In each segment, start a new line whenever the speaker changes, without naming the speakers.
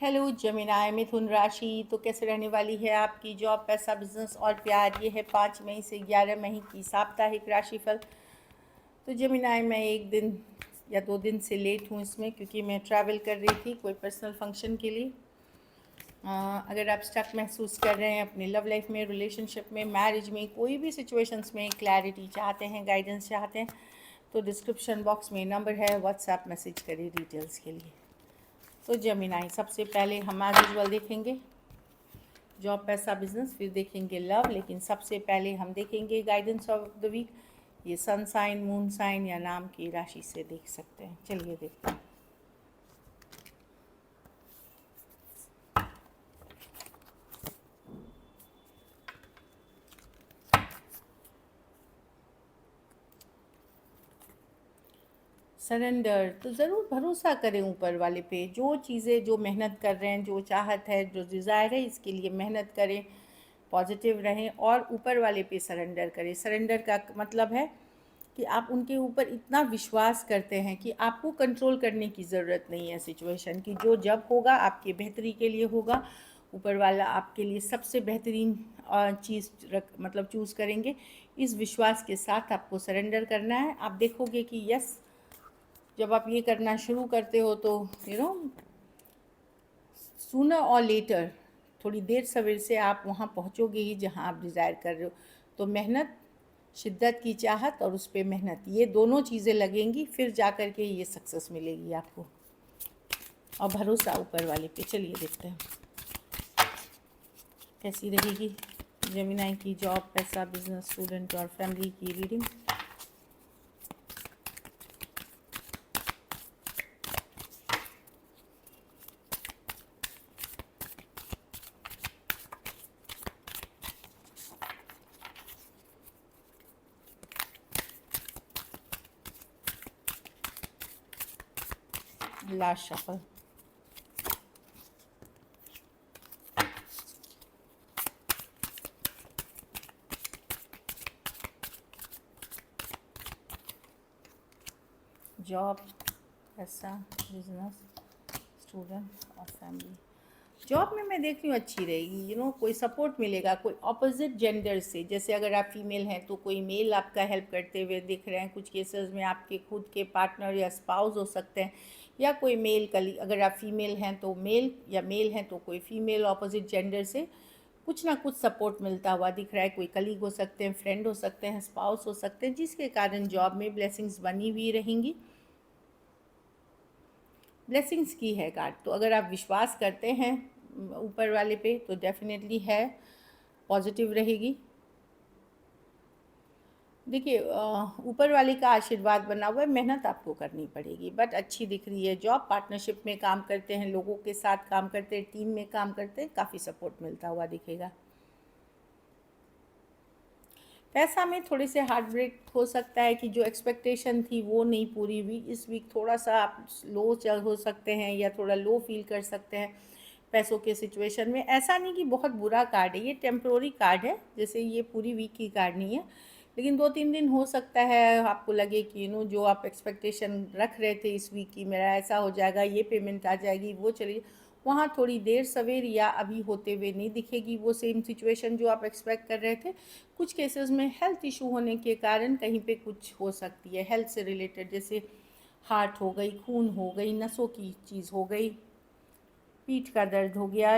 Hello Gemini मिथुन राशि। तो कैसे रहने वाली है आपकी जॉब, पैसा, बिजनेस और प्यार। ये है 5 मई से 11 मई की साप्ताहिक राशिफल। तो जेमिनाई, मैं 1 दिन या 2 दिन से लेट हूँ इसमें, क्योंकि मैं ट्रैवल कर रही थी कोई पर्सनल फंक्शन के लिए। अगर आप स्टक महसूस कर रहे हैं अपनी लव लाइफ में, रिलेशनशिप में, मैरिज में, कोई भी सिचुएशंस में क्लैरिटी चाहते हैं, गाइडेंस चाहते हैं, तो डिस्क्रिप्शन बॉक्स में नंबर है, व्हाट्सएप मैसेज करिए डिटेल्स के लिए। तो जेमिनाई, सबसे पहले हम एज यूजुअल देखेंगे जॉब, पैसा, बिजनेस, फिर देखेंगे लव, लेकिन सबसे पहले हम देखेंगे गाइडेंस ऑफ द वीक। ये सन साइन, मून साइन या नाम की राशि से देख सकते हैं। चलिए देखते हैं। सरेंडर, तो ज़रूर भरोसा करें ऊपर वाले पे। जो चीज़ें, जो मेहनत कर रहे हैं, जो चाहत है, जो डिज़ायर है, इसके लिए मेहनत करें, पॉजिटिव रहें और ऊपर वाले पे सरेंडर करें। सरेंडर का मतलब है कि आप उनके ऊपर इतना विश्वास करते हैं कि आपको कंट्रोल करने की ज़रूरत नहीं है सिचुएशन की। जो जब होगा आपके बेहतरी के लिए होगा। ऊपर वाला आपके लिए सबसे बेहतरीन चीज़ मतलब चूज़ करेंगे। इस विश्वास के साथ आपको सरेंडर करना है। आप देखोगे कि यस, जब आप ये करना शुरू करते हो तो सूनर और लेटर, थोड़ी देर सवेर से आप वहाँ पहुँचोगे ही जहाँ आप डिज़ायर कर रहे हो। तो मेहनत, शिद्दत की चाहत और उस पर मेहनत, ये दोनों चीज़ें लगेंगी, फिर जा कर के ये सक्सेस मिलेगी आपको। और भरोसा ऊपर वाले पे। चलिए देखते हैं कैसी रहेगी जेमिनाई की जॉब, पैसा, बिजनेस, स्टूडेंट और फैमिली की रीडिंग। Last shuffle. जॉब, पैसा, बिजनेस, स्टूडेंट और फैमिली। जॉब में मैं देख रही हूँ अच्छी रहेगी। कोई सपोर्ट मिलेगा, कोई ऑपोजिट जेंडर से। जैसे अगर आप फीमेल हैं तो कोई मेल आपका हेल्प करते हुए दिख रहे हैं। कुछ केसेस में आपके खुद के पार्टनर या स्पाउस हो सकते हैं, या कोई मेल कली। अगर आप फीमेल हैं तो मेल, या मेल हैं तो कोई फीमेल ऑपोजिट जेंडर से कुछ ना कुछ सपोर्ट मिलता हुआ दिख रहा है। कोई कलीग हो सकते हैं, फ्रेंड हो सकते हैं, स्पाउस हो सकते हैं, जिसके कारण जॉब में ब्लेसिंग्स बनी हुई रहेंगी। ब्लेसिंग्स की है कार्ड। तो अगर आप विश्वास करते हैं ऊपर वाले पे तो डेफिनेटली है, पॉजिटिव रहेगी। देखिए, ऊपर वाले का आशीर्वाद बना हुआ है, मेहनत आपको करनी पड़ेगी, बट अच्छी दिख रही है। जॉब, पार्टनरशिप में काम करते हैं, लोगों के साथ काम करते हैं, टीम में काम करते हैं, काफ़ी सपोर्ट मिलता हुआ दिखेगा। पैसा में थोड़े से हार्ट ब्रेक हो सकता है कि जो एक्सपेक्टेशन थी वो नहीं पूरी हुई। इस वीक थोड़ा सा आप लो चल हो सकते हैं या थोड़ा लो फील कर सकते हैं पैसों के सिचुएशन में। ऐसा नहीं कि बहुत बुरा कार्ड है, ये टेम्प्रोरी कार्ड है, जैसे ये पूरी वीक की कार्ड नहीं है। लेकिन 2-3 दिन हो सकता है आपको लगे कि जो आप एक्सपेक्टेशन रख रहे थे इस वीक की, मेरा ऐसा हो जाएगा, ये पेमेंट आ जाएगी, वो चलिए, वहाँ थोड़ी देर सवेर या अभी होते हुए नहीं दिखेगी वो सेम सिचुएशन जो आप एक्सपेक्ट कर रहे थे। कुछ केसेस में हेल्थ इशू होने के कारण कहीं पे कुछ हो सकती है हेल्थ से रिलेटेड, जैसे हार्ट हो गई, खून हो गई, नसों की चीज़ हो गई, पीठ का दर्द हो गया,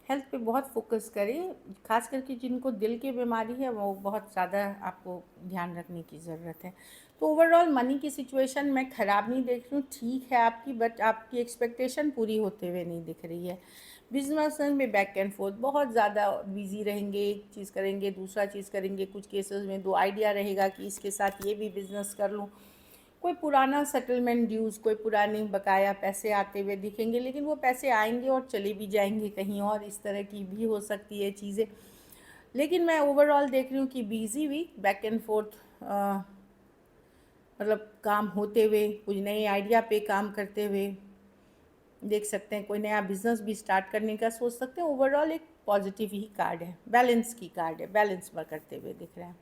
हेल्थ पे बहुत फोकस करें। खास करके जिनको दिल की बीमारी है वो बहुत ज़्यादा आपको ध्यान रखने की ज़रूरत है। तो ओवरऑल मनी की सिचुएशन मैं ख़राब नहीं देख रही हूँ, ठीक है आपकी, बट आपकी एक्सपेक्टेशन पूरी होते हुए नहीं दिख रही है। बिजनेस में बैक एंड फोर्थ बहुत ज़्यादा बिजी रहेंगे, एक चीज़ करेंगे दूसरा चीज़ करेंगे। कुछ केसेस में दो आइडिया रहेगा कि इसके साथ ये भी बिज़नेस कर लूँ। कोई पुराना सेटलमेंट ड्यूज़, कोई पुराने बकाया पैसे आते हुए दिखेंगे, लेकिन वो पैसे आएंगे और चले भी जाएंगे कहीं और, इस तरह की भी हो सकती है चीज़ें। लेकिन मैं ओवरऑल देख रही हूँ कि busy week, back and forth, मतलब काम होते हुए, कुछ नए आइडिया पे काम करते हुए देख सकते हैं। कोई नया बिजनेस भी स्टार्ट करने का सोच सकते हैं। ओवरऑल एक पॉजिटिव ही कार्ड है, बैलेंस की कार्ड है, बैलेंस करते हुए दिख रहे हैं।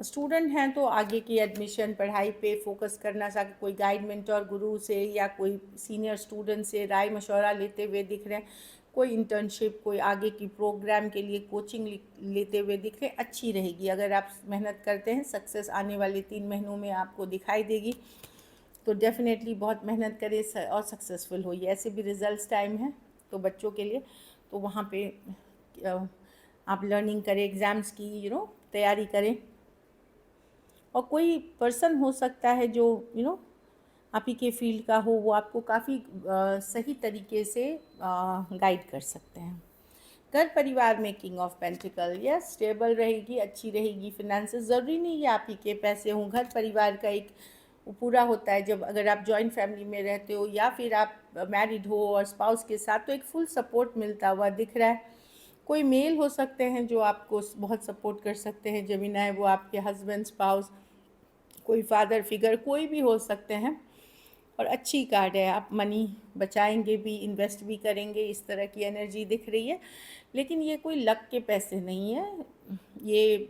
स्टूडेंट हैं तो आगे की एडमिशन पढ़ाई पे फोकस करना चाहिए, कोई गाइड मेंटर गुरु से या कोई सीनियर स्टूडेंट से राय मशवरा लेते हुए दिख रहे हैं, कोई इंटर्नशिप, कोई आगे की प्रोग्राम के लिए कोचिंग लेते हुए दिख रहे हैं, अच्छी रहेगी। अगर आप मेहनत करते हैं सक्सेस आने वाले 3 महीनों में आपको दिखाई देगी। तो डेफिनेटली बहुत मेहनत करें और सक्सेसफुल होइए। ऐसे भी रिजल्ट्स टाइम है तो बच्चों के लिए, तो वहाँ पे आप लर्निंग करें, एग्ज़ाम्स की तैयारी करें। और कोई पर्सन हो सकता है जो आप ही के फील्ड का हो, वो आपको काफ़ी सही तरीके से गाइड कर सकते हैं। घर परिवार में king of pentacle, yes, stable रहेगी, अच्छी रहेगी। फिनेंसेस ज़रूरी नहीं है आप ही के पैसे हों, घर परिवार का एक पूरा होता है। जब अगर आप जॉइंट फैमिली में रहते हो या फिर आप मैरिड हो और स्पाउस के साथ, तो एक फुल सपोर्ट मिलता हुआ दिख रहा है। कोई मेल हो सकते हैं जो आपको बहुत सपोर्ट कर सकते हैं, जमीनाएँ, वो आपके हस्बैंड, स्पाउस, कोई फादर फिगर, कोई भी हो सकते हैं। और अच्छी कार्ड है, आप मनी बचाएंगे भी, इन्वेस्ट भी करेंगे, इस तरह की एनर्जी दिख रही है। लेकिन ये कोई लक के पैसे नहीं है, ये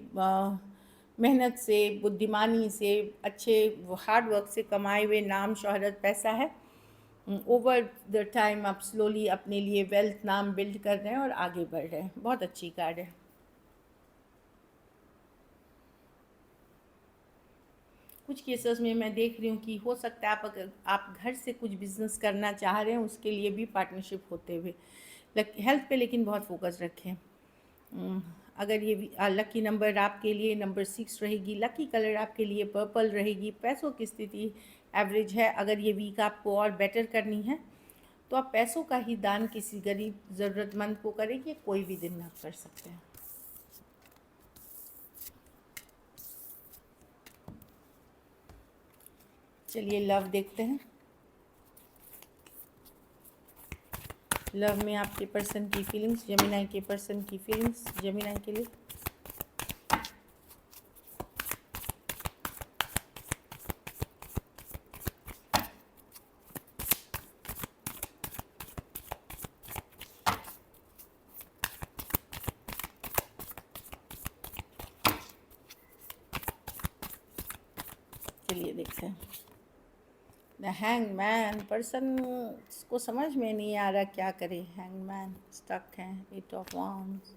मेहनत से, बुद्धिमानी से, अच्छे हार्ड वर्क से कमाए हुए नाम, शोहरत, पैसा है। ओवर द टाइम आप स्लोली अपने लिए वेल्थ, नाम बिल्ड कर रहे हैं और आगे बढ़ रहे हैं। बहुत अच्छी कार्ड है। कुछ केसेस में मैं देख रही हूँ कि हो सकता है अगर आप घर से कुछ बिजनेस करना चाह रहे हैं, उसके लिए भी पार्टनरशिप होते हुए। हेल्थ पे लेकिन बहुत फोकस रखें। अगर ये लकी नंबर आपके लिए नंबर 6 रहेगी, लकी कलर आपके लिए पर्पल रहेगी। पैसों की स्थिति एवरेज है। अगर ये वीक आपको और बेटर करनी है तो आप पैसों का ही दान किसी गरीब ज़रूरतमंद को करेंगे, कोई भी दिन आप कर सकते हैं। चलिए लव देखते हैं। लव में आपके पर्सन की फीलिंग्स, जेमिनी के पर्सन की फीलिंग्स जेमिनी के लिए। चलिए देखते हैं। द हैंगमैन पर्सन को समझ में नहीं आ रहा क्या करे। हैंगमैन स्टक हैं, 8 of wands,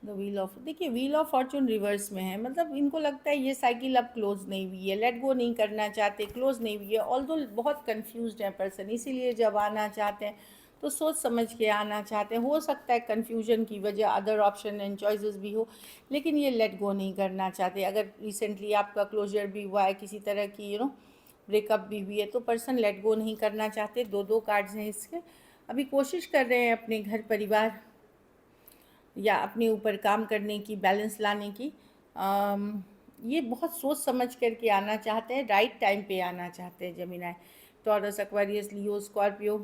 the wheel of, देखिए व्हील ऑफ फॉर्चून रिवर्स में है। मतलब इनको लगता है ये साइकिल अब क्लोज नहीं हुई है, लेट गो नहीं करना चाहते, क्लोज नहीं हुई है। ऑल्दो बहुत कंफ्यूज्ड है पर्सन, इसीलिए जब आना चाहते हैं तो सोच समझ के आना चाहते हैं। हो सकता है कन्फ्यूजन की वजह अदर ऑप्शन एंड चॉइसेस भी हो, लेकिन ये लेट गो नहीं करना चाहते। अगर रिसेंटली आपका क्लोजर भी हुआ है, किसी तरह की ब्रेकअप भी हुई है, तो पर्सन लेट गो नहीं करना चाहते। 2 कार्ड्स हैं इसके। अभी कोशिश कर रहे हैं अपने घर परिवार या अपने ऊपर काम करने की, बैलेंस लाने की। ये बहुत सोच समझ करके आना चाहते हैं, राइट टाइम पे आना चाहते हैं जेमिनी। टॉरस, एक्वेरियस, लियो, Scorpio,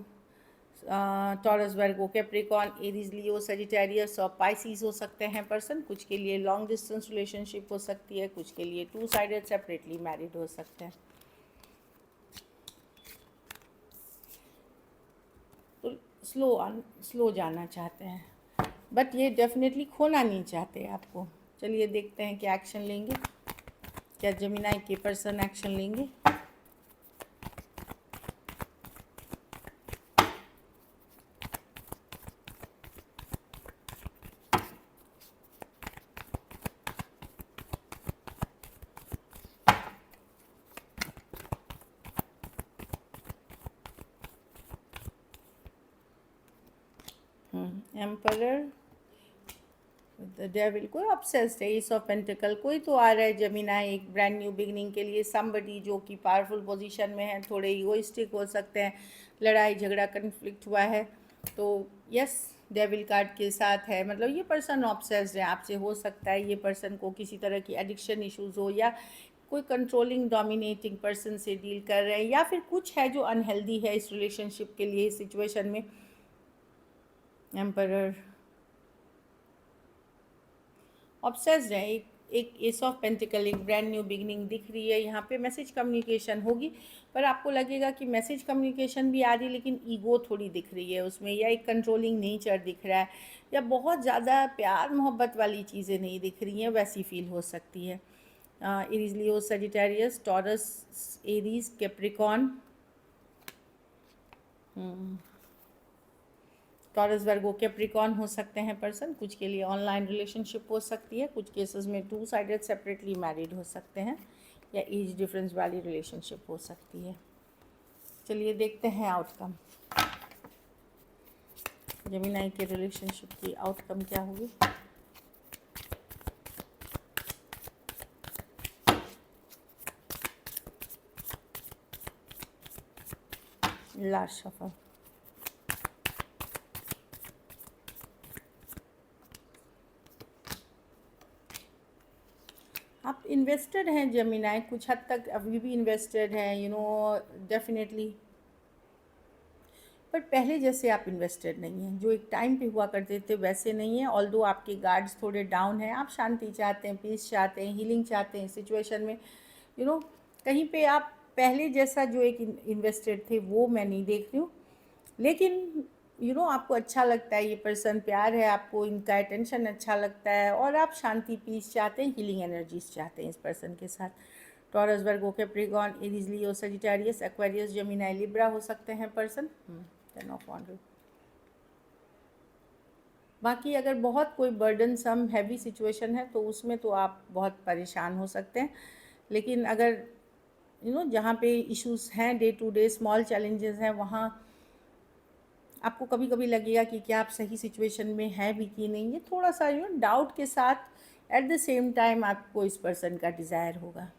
taurus, Virgo, Capricorn, Aries, Leo, Sagittarius और पाइसिस हो सकते हैं पर्सन। कुछ के लिए लॉन्ग डिस्टेंस रिलेशनशिप हो सकती है, कुछ के लिए 2 साइडेड सेपरेटली मैरिड हो सकते हैं। तो स्लो जाना चाहते हैं, बट ये डेफिनेटली खोना नहीं चाहते आपको। चलिए देखते हैं क्या एक्शन लेंगे, क्या जेमिनी के पर्सन एक्शन लेंगे। एम्परर, द डेविल, कोई ऑब्सेस्ड है। एस ऑफ पेंटिकल, कोई तो आ रहा है जेमिनी एक ब्रांड न्यू बिगनिंग के लिए। समबडी जो कि पावरफुल पोजीशन में है, थोड़े ईगोइस्टिक हो सकते हैं, लड़ाई झगड़ा कन्फ्लिक्ट हुआ है, तो यस डेविल कार्ड के साथ है। मतलब ये पर्सन ऑब्सेस्ड है आपसे। हो सकता है ये पर्सन को किसी तरह की एडिक्शन इश्यूज़ हो, या कोई कंट्रोलिंग डोमिनेटिंग पर्सन से डील कर रहे हैं, या फिर कुछ है जो अनहेल्दी है इस रिलेशनशिप के लिए, इस सिचुएशन में। एम्परर ऑब्सेस्ड है, एक एस ऑफ पेंटिकल, एक ब्रांड न्यू बिगनिंग दिख रही है। यहाँ पे मैसेज कम्युनिकेशन होगी, पर आपको लगेगा कि मैसेज कम्युनिकेशन भी आ रही है, लेकिन ईगो थोड़ी दिख रही है उसमें, या एक कंट्रोलिंग नेचर दिख रहा है, या बहुत ज़्यादा प्यार मोहब्बत वाली चीज़ें नहीं दिख रही हैं, वैसी फील हो सकती है। Aries, Leo, Sagittarius, Taurus, Aries, Capricorn, Taurus, Virgo, Capricorn हो सकते हैं पर्सन। कुछ के लिए ऑनलाइन रिलेशनशिप हो सकती है, कुछ केसेस में टू साइडेड सेपरेटली मैरिड हो सकते हैं, या एज डिफरेंस वाली रिलेशनशिप हो सकती है। चलिए देखते हैं आउटकम, जेमिनी के रिलेशनशिप की आउटकम क्या होगी। लास्ट शफल, आप इन्वेस्टेड हैं जेमिनी, कुछ हद तक अभी भी इन्वेस्टेड हैं, यू नो, डेफिनेटली, पर पहले जैसे आप इन्वेस्टेड नहीं हैं, जो एक टाइम पे हुआ करते थे वैसे नहीं है। ऑल्दो आपके गार्ड्स थोड़े डाउन हैं, आप शांति चाहते हैं, पीस चाहते हैं, हीलिंग चाहते हैं सिचुएशन में, यू नो, कहीं पे आप पहले जैसा जो एक इन्वेस्टेड थे वो मैं नहीं देख रही हूँ। लेकिन यू नो, आपको अच्छा लगता है ये पर्सन, प्यार है आपको, इनका अटेंशन अच्छा लगता है, और आप शांति, पीस चाहते हैं, हीलिंग एनर्जीज चाहते हैं इस पर्सन के साथ। Taurus, Virgo, Capricorn, Aries, Leo, Sagittarius, Aquarius, Gemini, Libra हो सकते हैं पर्सन। 10 of wands. बाकी अगर बहुत कोई बर्डन सम हैवी सिचुएशन है तो उसमें तो आप बहुत परेशान हो सकते हैं, लेकिन अगर यू नो जहाँ पे इश्यूज हैं, day to day small challenges हैं, वहाँ आपको कभी कभी लगेगा कि क्या आप सही सिचुएशन में हैं भी कि नहीं, ये थोड़ा सा यू नो डाउट के साथ, एट द सेम टाइम आपको इस पर्सन का डिज़ायर होगा।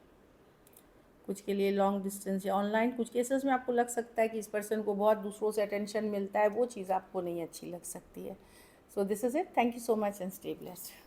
कुछ के लिए लॉन्ग डिस्टेंस या ऑनलाइन, कुछ केसेस में आपको लग सकता है कि इस पर्सन को बहुत दूसरों से अटेंशन मिलता है, वो चीज़ आपको नहीं अच्छी लग सकती है। So this is it, thank you so much and stay blessed.